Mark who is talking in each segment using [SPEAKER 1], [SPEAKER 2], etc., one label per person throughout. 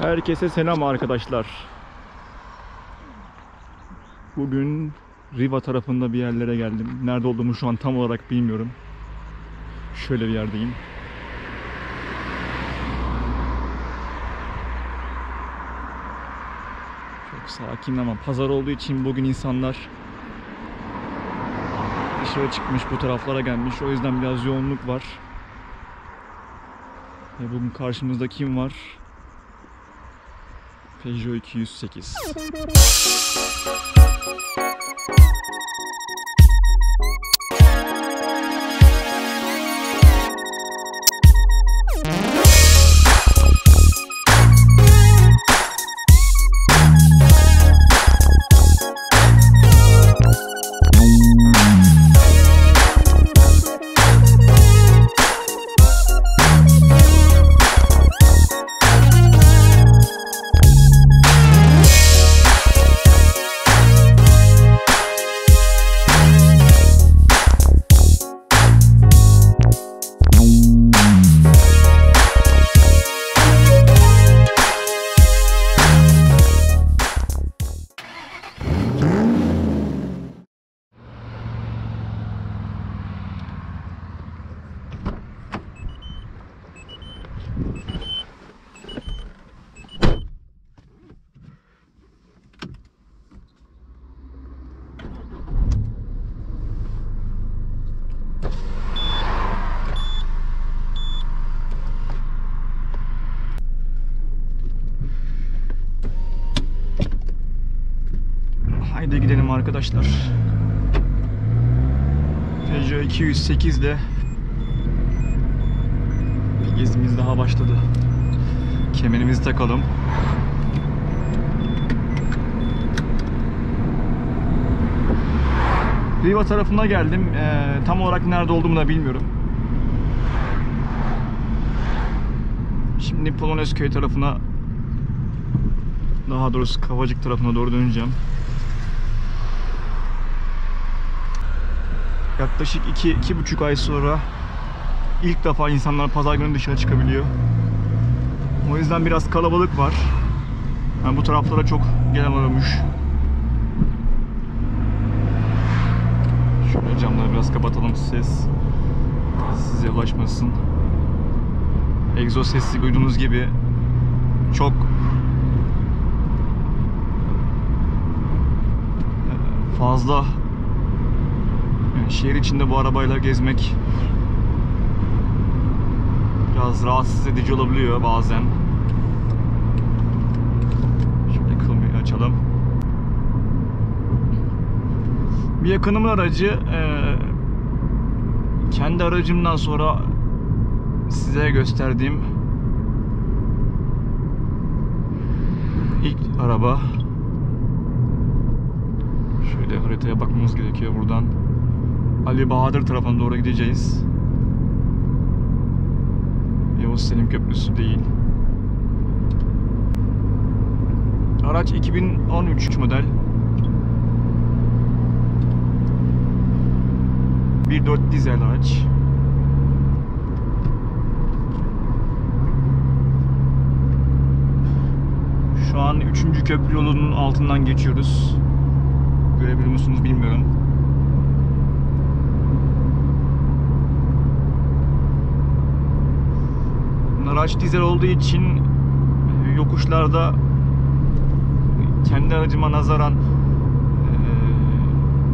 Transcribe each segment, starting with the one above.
[SPEAKER 1] Herkese selam arkadaşlar. Bugün Riva tarafında bir yerlere geldim. Nerede olduğumu şu an tam olarak bilmiyorum. Şöyle bir yerdeyim. Çok sakin ama pazar olduğu için bugün insanlar dışarı çıkmış, bu taraflara gelmiş. O yüzden biraz yoğunluk var. Ve bugün karşımızda kim var? Peugeot 208. Haydi gidelim arkadaşlar. Peugeot 208 ile bir gezimiz daha başladı. Kemerimizi takalım. Riva tarafına geldim. Tam olarak nerede olduğumu da bilmiyorum. Şimdi Polonezköy tarafına, daha doğrusu Kavacık tarafına doğru döneceğim. Yaklaşık 2-2,5 ay sonra ilk defa insanlar pazar günü dışarı çıkabiliyor. O yüzden biraz kalabalık var. Yani bu taraflara çok gelen olmuş. Şöyle camları biraz kapatalım, ses size ulaşmasın. Egzoz sesi duyduğunuz gibi çok fazla. Yani şehir içinde bu arabayla gezmek biraz rahatsız edici olabiliyor bazen. Şöyle klimayı açalım. Bir yakınımın aracı, kendi aracımdan sonra size gösterdiğim ilk araba. Şöyle haritaya bakmamız gerekiyor buradan. Ali Bahadır tarafına doğru gideceğiz. Yavuz Selim Köprüsü değil. Araç 2013 model. 1.4 dizel araç. Şu an 3. köprü yolunun altından geçiyoruz. Görebiliyor musunuz bilmiyorum. Araç dizel olduğu için yokuşlarda kendi aracıma nazaran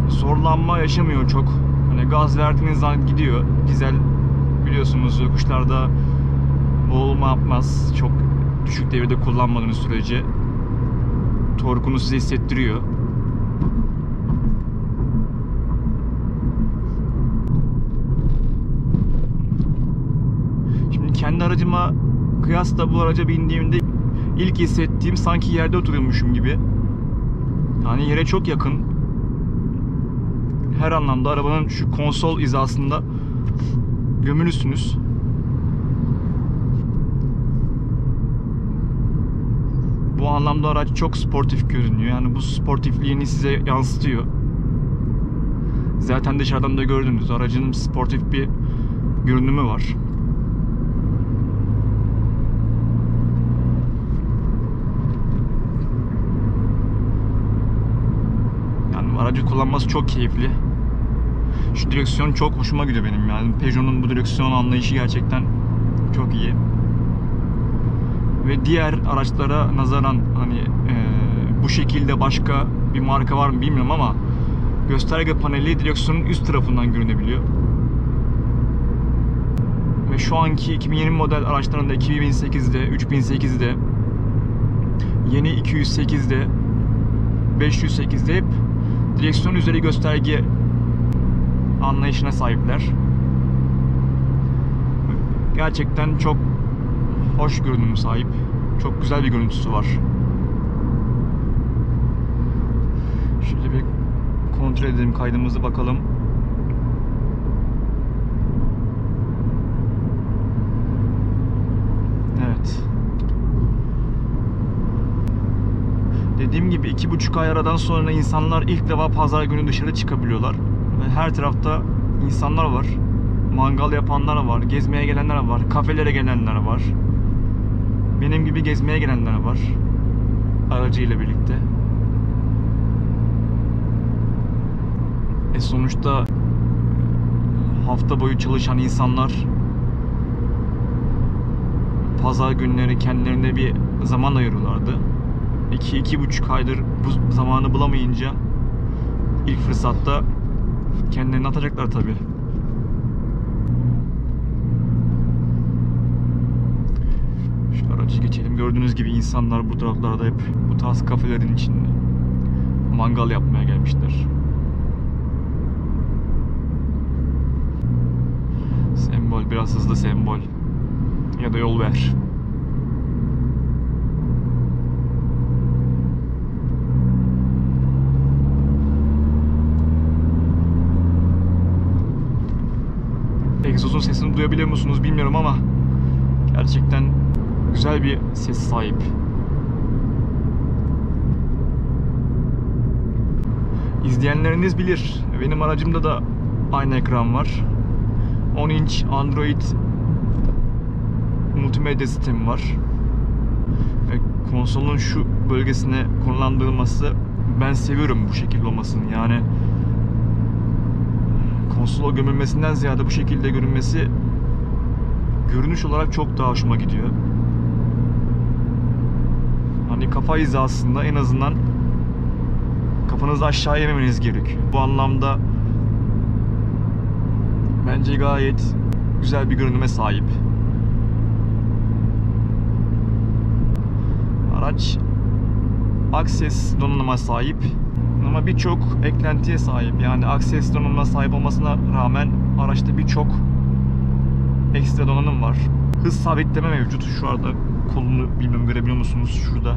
[SPEAKER 1] zorlanma yaşamıyor çok. Hani gaz verdiğiniz zaman gidiyor. Dizel biliyorsunuz yokuşlarda boğulma yapmaz. Çok düşük devirde kullanmadığınız sürece torkunu size hissettiriyor. Şimdi kendi aracıma kıyasla bu araca bindiğimde ilk hissettiğim sanki yerde oturuyormuşum gibi. Yani yere çok yakın. Her anlamda arabanın şu konsol hizasında gömülüsünüz. Bu anlamda araç çok sportif görünüyor. Yani bu sportifliğini size yansıtıyor. Zaten dışarıdan da gördünüz. Aracın sportif bir görünümü var. Aracı kullanması çok keyifli. Şu direksiyon çok hoşuma gidiyor benim yani. Peugeot'un bu direksiyon anlayışı gerçekten çok iyi. Ve diğer araçlara nazaran hani bu şekilde başka bir marka var mı bilmiyorum ama gösterge paneli direksiyonun üst tarafından görünebiliyor. Ve şu anki 2020 model araçlarında 2008'de, 3008'de, yeni 208'de, 508'de hep direksiyon üzeri gösterge anlayışına sahipler. Gerçekten çok hoş görünüm sahip. Çok güzel bir görüntüsü var. Şöyle bir kontrol edelim kaydımızı, bakalım. Evet. Dediğim gibi 2,5 ay aradan sonra insanlar ilk defa pazar günü dışarı çıkabiliyorlar. Ve her tarafta insanlar var. Mangal yapanlar var, gezmeye gelenler var, kafelere gelenler var. Benim gibi gezmeye gelenler var. Aracıyla birlikte. Sonuçta hafta boyu çalışan insanlar pazar günleri kendilerine bir zaman ayırıyorlardı. 2-2,5 aydır bu zamanı bulamayınca ilk fırsatta kendilerini atacaklar tabii. Şu aracı geçelim. Gördüğünüz gibi insanlar bu taraflarda hep bu tarz kafelerin içinde mangal yapmaya gelmişler. Sembol, biraz hızlı sembol. Ya da yol ver. Egzozun sesini duyabiliyor musunuz bilmiyorum ama gerçekten güzel bir ses sahip. İzleyenleriniz bilir. Benim aracımda da aynı ekran var. 10 inç Android multimedya sistemi var. Ve konsolun şu bölgesine konumlandırılması, ben seviyorum bu şekilde olmasını. Yani konsola gömülmesinden ziyade bu şekilde görünmesi görünüş olarak çok daha hoşuma gidiyor. Hani kafa hizasında en azından kafanızı aşağı yememeniz gerekiyor. Bu anlamda bence gayet güzel bir görünüme sahip. Araç Access donanıma sahip ama birçok eklentiye sahip. Yani Access donanımına sahip olmasına rağmen araçta birçok ekstra donanım var. Hız sabitleme mevcut. Şu anda kolunu bilmem görebiliyor musunuz? Şurada.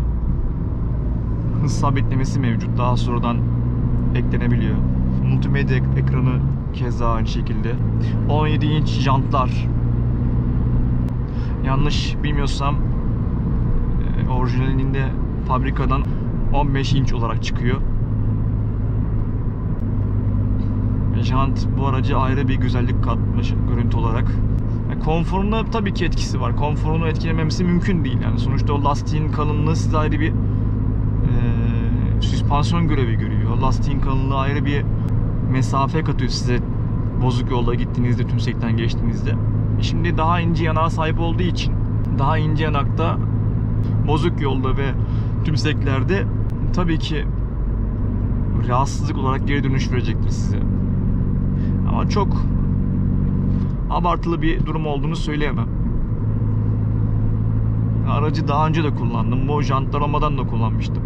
[SPEAKER 1] Hız sabitlemesi mevcut. Daha sonradan eklenebiliyor. Multimedya ekranı keza aynı şekilde. 17 inç jantlar. Yanlış bilmiyorsam orijinalinde fabrikadan 15 inç olarak çıkıyor. Jant bu aracı ayrı bir güzellik katmış görüntü olarak. Konforuna tabii ki etkisi var. Konforunu etkilememesi mümkün değil. Yani sonuçta o lastiğin kalınlığı size ayrı bir süspansiyon görevi görüyor. Lastiğin kalınlığı ayrı bir mesafe katıyor size bozuk yolda gittiğinizde, tümsekten geçtiğinizde. Şimdi daha ince yanağa sahip olduğu için daha ince yanakta bozuk yolda ve tümseklerde tabii ki rahatsızlık olarak geri dönüş verecektir size. Ama çok abartılı bir durum olduğunu söyleyemem. Aracı daha önce de kullandım. Bu jantlar olmadan da kullanmıştım.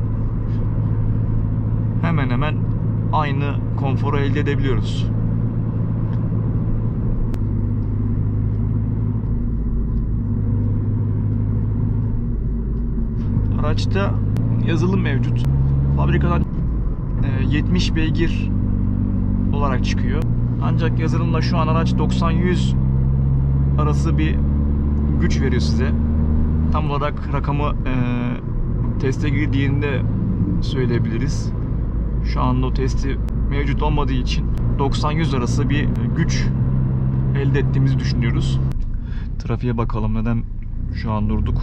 [SPEAKER 1] Hemen hemen aynı konforu elde edebiliyoruz. Araçta yazılım mevcut. Fabrikadan 70 beygir olarak çıkıyor. Ancak yazılımla şu an araç 90-100 arası bir güç veriyor size. Tam olarak rakamı teste girdiğinde söyleyebiliriz. Şu anda o testi mevcut olmadığı için 90-100 arası bir güç elde ettiğimizi düşünüyoruz. Trafiğe bakalım, neden şu an durduk.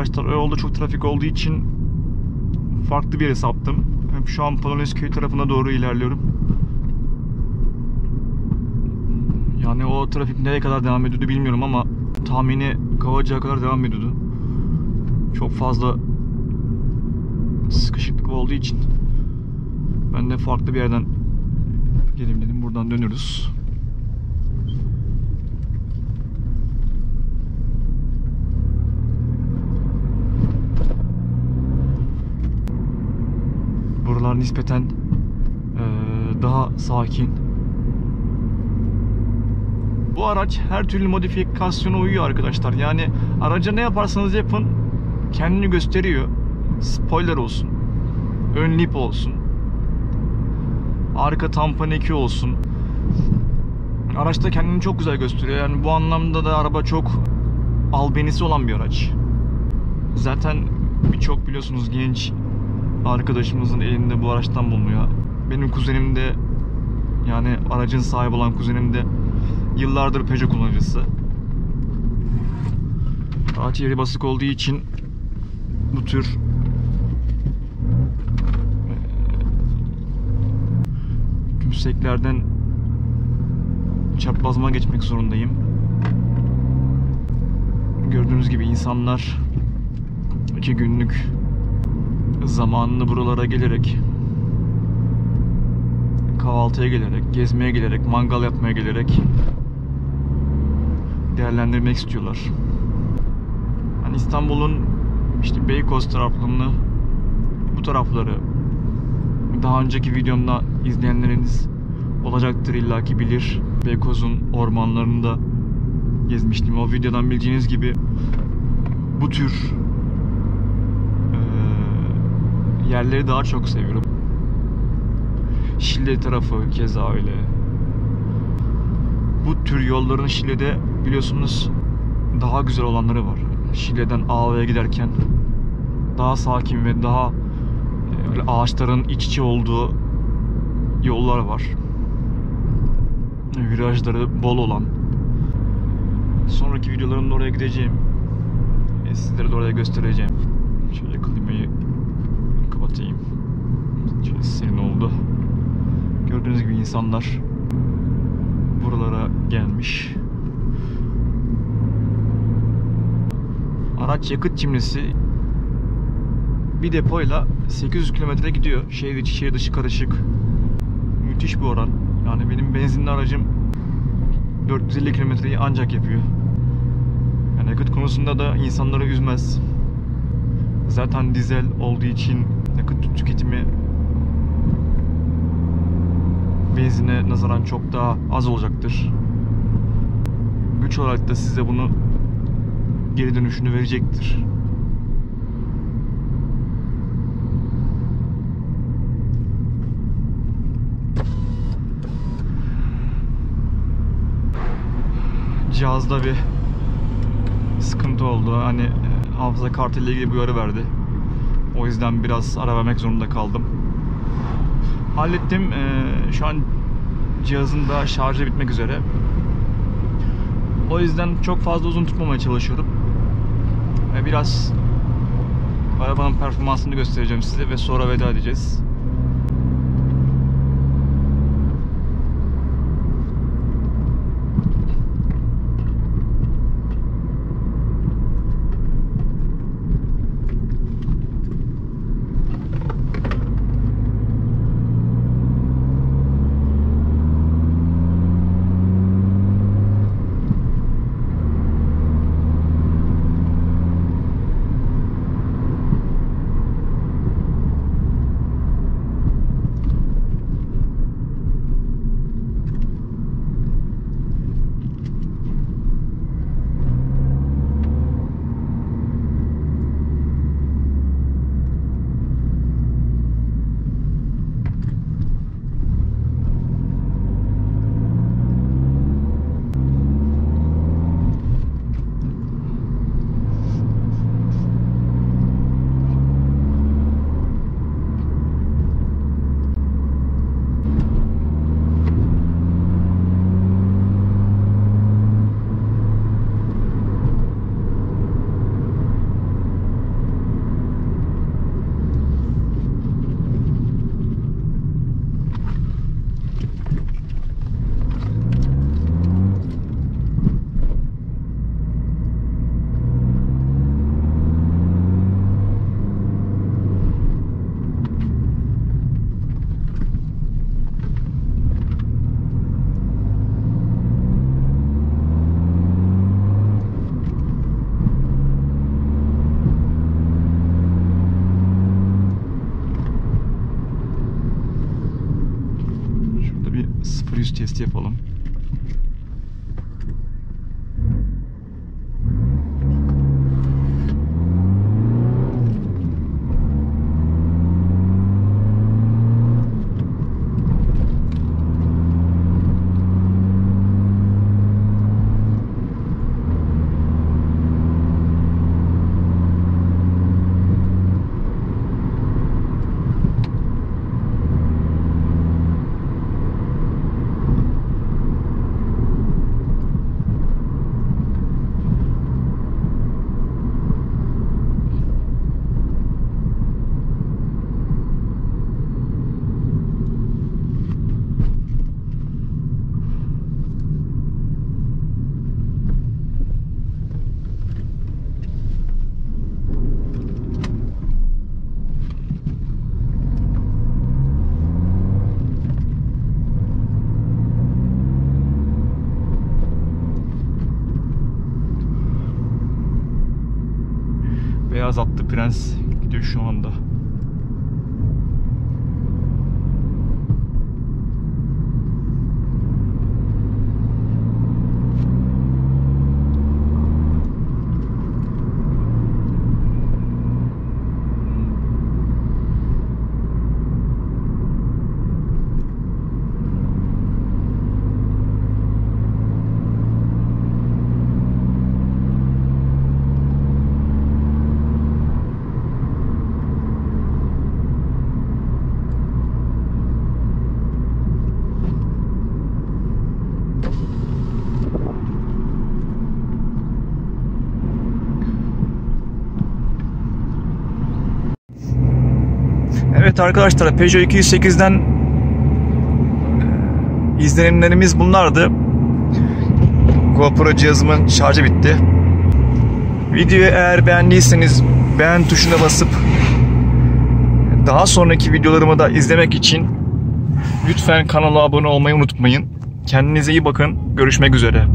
[SPEAKER 1] arkadaşlar. O yolda çok trafik olduğu için farklı bir yere saptım. Şu an Polonezköy tarafına doğru ilerliyorum. Yani o trafik nereye kadar devam ediyordu bilmiyorum ama tahmini Kavacık'a kadar devam ediyordu. Çok fazla sıkışıklık olduğu için ben de farklı bir yerden geleyim dedim. Buradan dönüyoruz. Buralar nispeten daha sakin. Bu araç her türlü modifikasyona uyuyor arkadaşlar. Yani araca ne yaparsanız yapın kendini gösteriyor. Spoiler olsun, ön lip olsun, arka tampon eki olsun. Araçta kendini çok güzel gösteriyor. Yani bu anlamda da araba çok albenisi olan bir araç. Zaten birçok biliyorsunuz genç arkadaşımızın elinde bu araçtan bulunuyor. Benim kuzenim de, yani aracın sahibi olan kuzenim de yıllardır Peugeot kullanıcısı. Araç yeri basık olduğu için bu tür yükseklerden çaprazıma geçmek zorundayım. Gördüğünüz gibi insanlar 2 günlük zamanını buralara gelerek, kahvaltıya gelerek, gezmeye gelerek, mangal yapmaya gelerek değerlendirmek istiyorlar. Hani İstanbul'un işte Beykoz taraflarını, bu tarafları daha önceki videomda izleyenleriniz olacaktır, illaki bilir. Beykoz'un ormanlarında gezmiştim. O videodan bildiğiniz gibi bu tür yerleri daha çok seviyorum. Şile tarafı keza öyle. Bu tür yolların Şile'de biliyorsunuz daha güzel olanları var. Şile'den Ağva'ya giderken daha sakin ve daha öyle ağaçların iç içe olduğu yollar var. Virajları bol olan. Sonraki videolarımda oraya gideceğim. Sizlere de oraya göstereceğim. Şöyle klimayı kapatayım. Şöyle serin oldu. Gördüğünüz gibi insanlar buralara gelmiş. Araç yakıt cimrisi bir depoyla 800 kilometre gidiyor. Şehir içi şehir dışı karışık. Müthiş bir oran. Yani benim benzinli aracım 450 kilometreyi ancak yapıyor. Yani yakıt konusunda da insanları üzmez. Zaten dizel olduğu için yakıt tüketimi benzine nazaran çok daha az olacaktır. Güç olarak da size bunu geri dönüşünü verecektir. Cihazda bir sıkıntı oldu. Hani hafıza kartı ile ilgili bir uyarı verdi. O yüzden biraz ara vermek zorunda kaldım. Hallettim. Şu an cihazın da şarjı bitmek üzere. O yüzden çok fazla uzun tutmamaya çalışıyorum. Biraz arabanın performansını göstereceğim size ve sonra veda edeceğiz. Şurada bir 0-100 testi yapalım. Beyaz atlı prens gidiyor şu anda. Evet arkadaşlar, Peugeot 208'den izlenimlerimiz bunlardı. GoPro cihazımın şarjı bitti. Videoyu eğer beğendiyseniz beğen tuşuna basıp daha sonraki videolarımı da izlemek için lütfen kanala abone olmayı unutmayın. Kendinize iyi bakın. Görüşmek üzere.